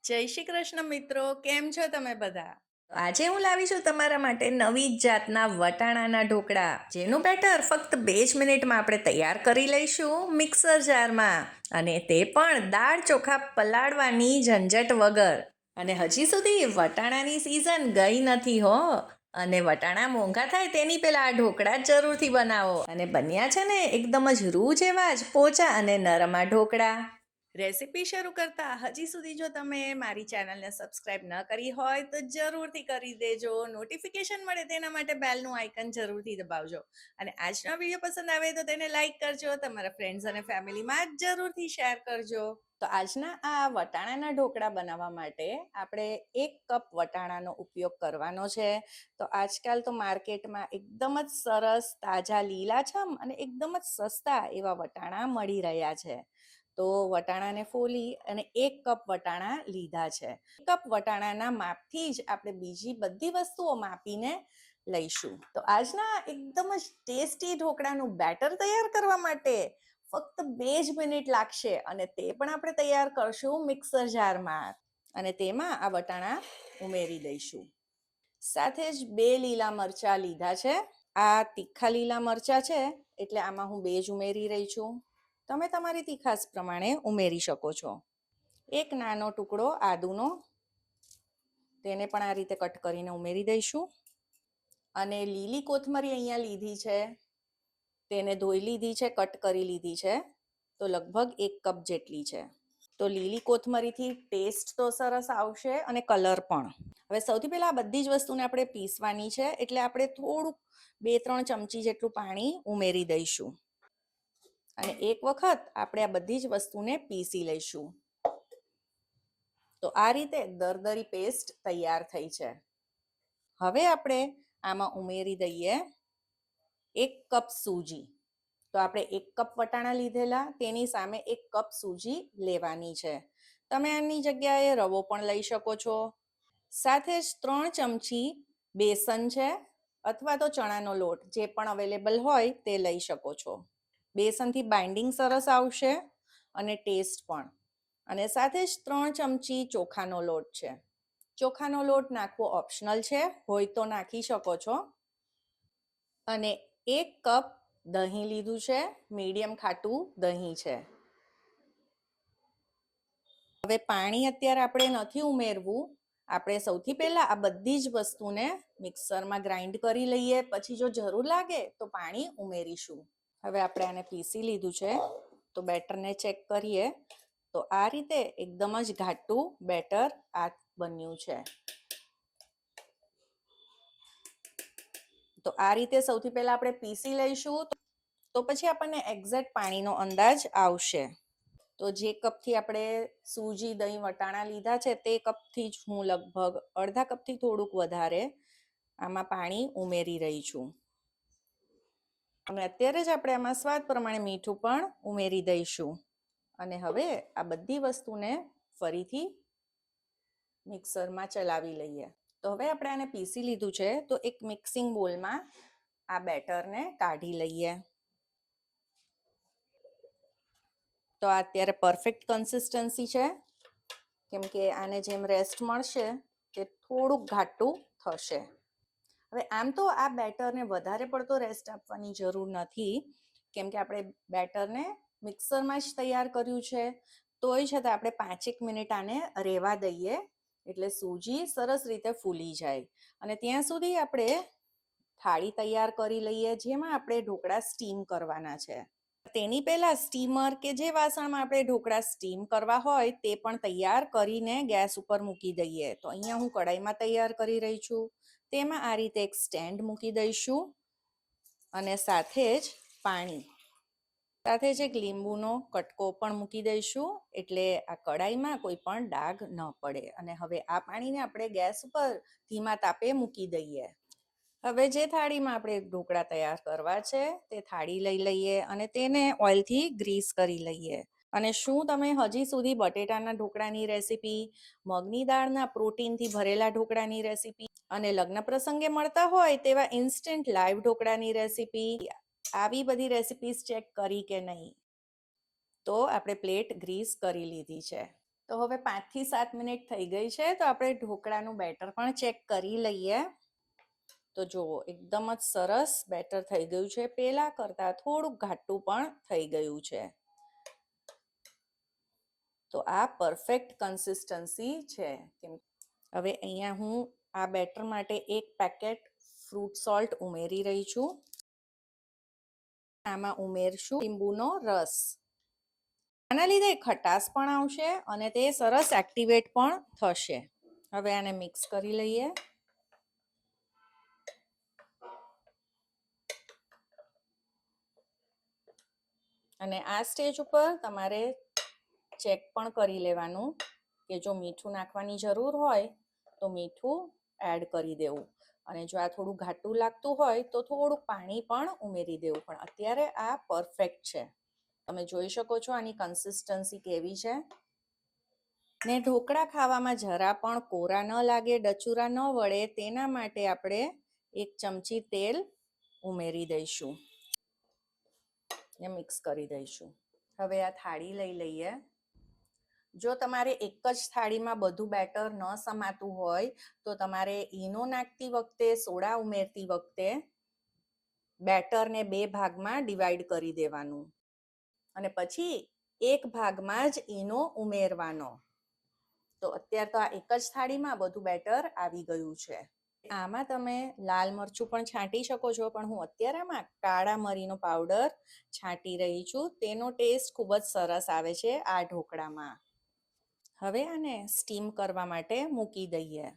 જય શ્રી કૃષ્ણ મિત્રો, કેમ છો તમે બધા? આજે હું લાવી છું તમારા માટે નવી જ જાતના વટાણાના ઢોકળા, જેનું બેટર ફક્ત 2 જ મિનિટમાં આપણે તૈયાર કરી લઈશું મિક્સર જારમાં, અને તે પણ દાળ ચોખા પલાળવાની ઝંઝટ વગર. અને હજી સુધી વટાણાની સિઝન ગઈ નથી હો. અને વટાણા મોંઘા થાય તેની પહેલા આ ઢોકળા જ જરૂરથી બનાવો. અને બન્યા છે ને એકદમ જ રૂ જેવા જ પોચા અને નરમ આ ઢોકળા. રેસીપી શરૂ કરતા હજી સુધી જો તમે મારી ચેનલને સબસ્ક્રાઇબ ન કરી હોય તો જરૂરથી કરી દેજો. નોટિફિકેશન મળે તેના માટે બેલનું આઇકન જરૂરથી દબાવજો. અને આજનો વિડીયો પસંદ આવે તો તેને લાઈક કરજો, તમારા ફ્રેન્ડ્સ અને ફેમિલીમાં જરૂરથી શેર કરજો. તો આજના આ વટાણાના ઢોકળા બનાવવા માટે આપણે 1 કપ વટાણાનો ઉપયોગ કરવાનો છે. તો આજકાલ તો માર્કેટમાં એકદમ જ સરસ તાજા લીલાછમ અને એકદમ જ સસ્તા એવા વટાણા મળી રહ્યા છે. તો વટાણાને ફોલી અને 1 કપ વટાણા લીધા છે. 1 કપ વટાણાના માપથી જ આપણે બીજી બધી વસ્તુઓ માપીને લઈશું. તો આજના એકદમ જ ટેસ્ટી ઢોકળાનું બેટર તૈયાર કરવા માટે ફક્ત 2 જ મિનિટ લાગશે, અને તે પણ આપણે તૈયાર કરશું મિક્સર જારમાં. અને તેમાં આ વટાણા ઉમેરી દઈશું. સાથે જ 2 લીલા મરચાં લીધા છે. આ તીખા લીલા મરચાં છે એટલે આમાં હું 2 જ ઉમેરી રહી છું. તમે તમારી તીખાશ પ્રમાણે ઉમેરી શકો છો. 1 નાનો ટુકડો આદુનો, તેને પણ આ રીતે કટ કરીને ઉમેરી દઈશું. અને લીલી કોથમરી અહીંયા લીધી છે, તેને ધોઈ લીધી છે, કટ કરી લીધી છે. તો લગભગ 1 કપ જેટલી છે. તો લીલી કોથમરીથી ટેસ્ટ તો સરસ આવશે અને કલર પણ. હવે સૌથી પહેલાં આ બધી જ વસ્તુને આપણે પીસવાની છે, એટલે આપણે થોડુંક 2-3 ચમચી જેટલું પાણી ઉમેરી દઈશું. અને એક વખત આપણે આ બધી જ વસ્તુને પીસી લઈશું. તો આ રીતે દરદરી પેસ્ટ તૈયાર થઈ છે. હવે આપણે આમાં ઉમેરી દઈએ 1 કપ સૂજી. તો આપણે 1 કપ વટાણા લીધેલા, તેની સામે 1 કપ સૂજી લેવાની છે. તમે આની જગ્યાએ રવો પણ લઈ શકો છો. સાથે જ 3 ચમચી બેસન છે, અથવા તો ચણાનો લોટ, જે પણ અવેલેબલ હોય તે લઈ શકો છો. બેસનથી બાઇન્ડિંગ સરસ આવશે અને ટેસ્ટ પણ. અને સાથે જ 3 ચમચી ચોખાનો લોટ છે. ચોખાનો લોટ નાખવો ઓપ્શનલ છે, હોય તો નાખી શકો છો. અને 1 કપ દહીં લીધું છે, મીડિયમ ખાટું દહીં છે. હવે પાણી અત્યારે આપણે નથી ઉમેરવું. આપણે સૌથી પહેલાં આ બધી જ વસ્તુને મિક્સરમાં ગ્રાઇન્ડ કરી લઈએ, પછી જો જરૂર લાગે તો પાણી ઉમેરીશું. હવે આપણે આને પીસી લીધું છે, તો બેટરને ચેક કરીએ. તો આ રીતે એકદમ જ ઘાટું બેટર આ બન્યું છે. તો આ રીતે સૌથી પહેલાં આપણે પીસી લઈશું, તો પછી આપણને એક્ઝેક્ટ પાણીનો અંદાજ આવશે. તો જે કપથી આપણે સૂજી, દહીં, વટાણા લીધા છે, તે કપથી જ હું લગભગ અડધા કપથી થોડુંક વધારે આમાં પાણી ઉમેરી રહી છું. અને અત્યારે જ આપણે આમાં સ્વાદ પ્રમાણે મીઠું પણ ઉમેરી દઈશું. અને હવે આ બધી વસ્તુને ફરીથી મિક્સરમાં ચલાવી લઈએ. તો હવે આપણે આને પીસી લીધું છે, તો એક મિક્સિંગ બોલમાં આ બેટરને કાઢી લઈએ. તો આ અત્યારે પરફેક્ટ કન્સિસ્ટન્સી છે, કેમ કે આને જેમ રેસ્ટ મળશે તે થોડુંક ઘાટું થશે. હવે આમ તો આ બેટરને વધારે પડતો રેસ્ટ આપવાની જરૂર નથી, કેમ કે આપણે બેટરને મિક્સરમાં જ તૈયાર કર્યું છે. તોય છતાં આપણે 5 મિનિટ આને રહેવા દઈએ, એટલે સૂજી સરસ રીતે ફૂલી જાય. અને ત્યાં સુધી આપણે થાળી તૈયાર કરી લઈએ, જેમાં આપણે ઢોકળા સ્ટીમ કરવાના છે. તેની પહેલાં સ્ટીમર કે જે વાસણમાં આપણે ઢોકળા સ્ટીમ કરવા હોય તે પણ તૈયાર કરીને ગેસ ઉપર મૂકી દઈએ. તો અહીંયા હું કઢાઈમાં તૈયાર કરી રહી છું. તેમાં આ રીતે એક સ્ટેન્ડ મૂકી દઈશું, અને સાથે જ પાણી, સાથે જ એક લીંબુનો કટકો પણ મૂકી દઈશું, એટલે આ કઢાઈમાં કોઈ પણ ડાઘ ન પડે. અને હવે આ પાણીને આપણે ગેસ ઉપર ધીમા તાપે મૂકી દઈએ. હવે જે થાળીમાં આપણે ઢોકળા તૈયાર કરવા છે તે થાળી લઈ લઈએ અને તેને ઓઇલથી ગ્રીસ કરી લઈએ. અને શું તમે હજી સુધી બટેટાના ઢોકળાની રેસીપી, મગની દાળના પ્રોટીનથી ભરેલા ઢોકળાની રેસીપી અને લગ્ન પ્રસંગે મળતા હોય તેવા ઇન્સ્ટન્ટ લાઈવ ઢોકળાની રેસીપી, આવી બધી રેસીપીસ ચેક કરી કે નહીં? તો આપણે પ્લેટ ગ્રીસ કરી લીધી છે. તો તો હવે 5 થી 7 મિનિટ થઈ ગઈ છે, તો આપણે ઢોકળાનું બેટર પણ ચેક કરી લઈએ. તો જુઓ એકદમ જ સરસ બેટર થઈ ગયું છે, પેલા કરતાં થોડુંક ઘાટું પણ થઈ ગયું છે. તો આ પરફેક્ટ કન્સિસ્ટન્સી છે. હવે અહીંયા હું આ બેટર માટે 1 પેકેટ ફ્રૂટ સોલ્ટ ઉમેરી રહી છું. આમાં ઉમેરશું લીંબુનો રસ. આના લીધે ખટાશ પણ આવશે અને તે સરસ એક્ટિવેટ પણ થશે. હવે આને મિક્સ કરી લઈએ. અને આ સ્ટેજ ઉપર તમારે ચેક પણ કરી લેવાનું કે જો મીઠું નાખવાની જરૂર હોય તો મીઠું એડ કરી દેવું, અને જો આ થોડું ઘાટું લાગતું હોય તો થોડું પાણી પણ ઉમેરી દેવું. પણ અત્યારે આ પરફેક્ટ છે. તમે જોઈ શકો છો આની કન્સિસ્ટન્સી કેવી છે. ને ઢોકળા ખાવામાં જરા પણ કોરા ન લાગે, ડચુરા ન વળે, તેના માટે આપણે 1 ચમચી તેલ ઉમેરી દઈશું ને મિક્સ કરી દઈશું. હવે આ થાળી લઈ લઈએ. જો તમારે એક જ થાળીમાં બધું બેટર ન સમાતું હોય તો તમારે ઈનો નાખતી વખતે, સોડા ઉમેરતી વખતે બેટરને 2 ભાગમાં ડિવાઈડ કરી દેવાનું અને પછી 1 ભાગમાં જ ઈનો ઉમેરવાનો. તો અત્યારે તો આ એક જ થાળીમાં બધું બેટર આવી ગયું છે. આમાં તમે લાલ મરચું પણ છાંટી શકો છો, પણ હું અત્યારે આમાં કાળા મરીનો પાવડર છાંટી રહી છું. તેનો ટેસ્ટ ખૂબ જ સરસ આવે છે આ ઢોકળામાં. હવે આને સ્ટીમ કરવા માટે મૂકી દઈએ.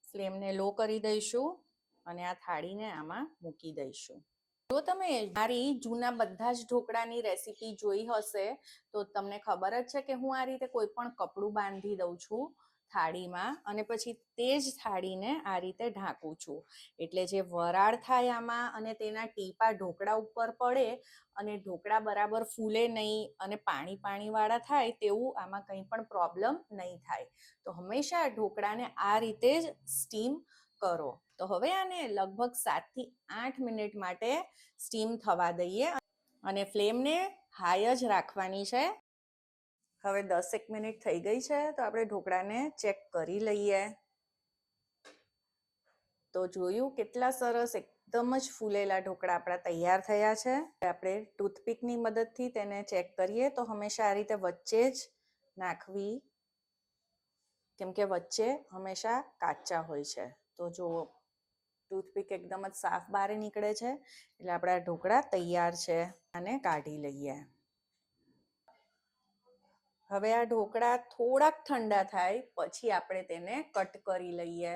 ફ્લેમને લો કરી દઈશું અને આ થાળીને આમાં મૂકી દઈશું. જો તમે મારી જૂના બધા જ ઢોકળાની રેસીપી જોઈ હશે તો તમને ખબર જ છે કે હું આ રીતે કોઈ પણ કપડું બાંધી દઉં છું થાળીમાં અને પછી તે જ થાળીને આ રીતે ઢાંકું છું. એટલે જે વરાળ થાય આમાં અને તેના ટીપા ઢોકળા ઉપર પડે અને ઢોકળા બરાબર ફૂલે નહીં અને પાણીવાળા થાય તેવું આમાં કંઈ પણ પ્રોબ્લેમ નહીં થાય. તો હંમેશા ઢોકળાને આ રીતે જ સ્ટીમ કરો. તો હવે આને લગભગ 7 થી 8 મિનિટ માટે સ્ટીમ થવા દઈએ અને ફ્લેમને હાઈ જ રાખવાની છે. હવે 10 મિનિટ થઈ ગઈ છે, તો આપણે ઢોકળાને ચેક કરી લઈએ. તો જોયું કેટલા સરસ એકદમ જ ફૂલેલા ઢોકળા આપણા તૈયાર થયા છે. આપણે ટૂથપીકની મદદથી તેને ચેક કરીએ તો હંમેશા આ રીતે વચ્ચે જ નાખવી, કેમ કે વચ્ચે હંમેશા કાચા હોય છે. તો જો ટૂથપીક એકદમ જ સાફ બહાર નીકળે છે, એટલે આપણા ઢોકળા તૈયાર છે. આને કાઢી લઈએ. હવે આ ઢોકળા થોડાક ઠંડા થાય પછી આપણે તેને કટ કરી લઈએ.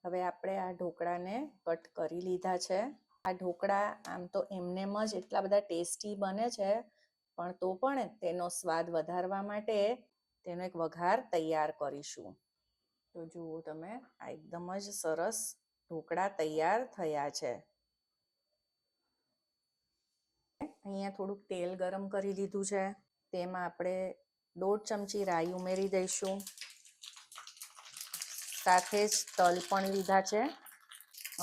હવે આપણે આ ઢોકળાને કટ કરી લીધા છે. આ ઢોકળા આમ તો એમનેમ જ એટલા બધા ટેસ્ટી બને છે, પણ તો પણ તેનો સ્વાદ વધારવા માટે તેનો એક વઘાર તૈયાર કરીશું. તો જુઓ તમે, આ એકદમ જ સરસ ઢોકળા તૈયાર થયા છે. અહીંયા થોડુંક તેલ ગરમ કરી લીધું છે. તેમાં આપણે 1.5 ચમચી રાઈ ઉમેરી દઈશું. સાથે જ તલ પણ લીધા છે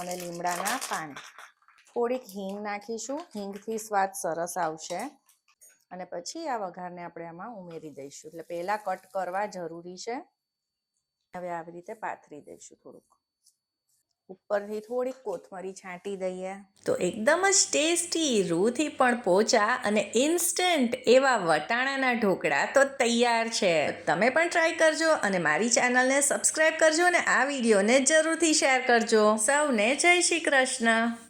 અને લીમડાના પાન. થોડીક હિંગ નાખીશું, હિંગથી સ્વાદ સરસ આવશે. અને પછી આ વઘારને આપણે આમાં ઉમેરી દઈશું. એટલે પહેલાં કટ કરવા જરૂરી છે. હવે આવી રીતે પાથરી દઈશું. થોડુંક ઉપરથી થોડીક કોથમરી છાંટી દઈએ. તો એકદમ જ ટેસ્ટી, રૂથી પણ પોચા અને ઇન્સ્ટન્ટ એવા વટાણાના ઢોકળા તો તૈયાર છે. તમે પણ ટ્રાય કરજો અને મારી ચેનલને સબસ્ક્રાઈબ કરજો અને આ વિડીયોને જરૂરથી શેર કરજો. સૌને જય શ્રી કૃષ્ણ.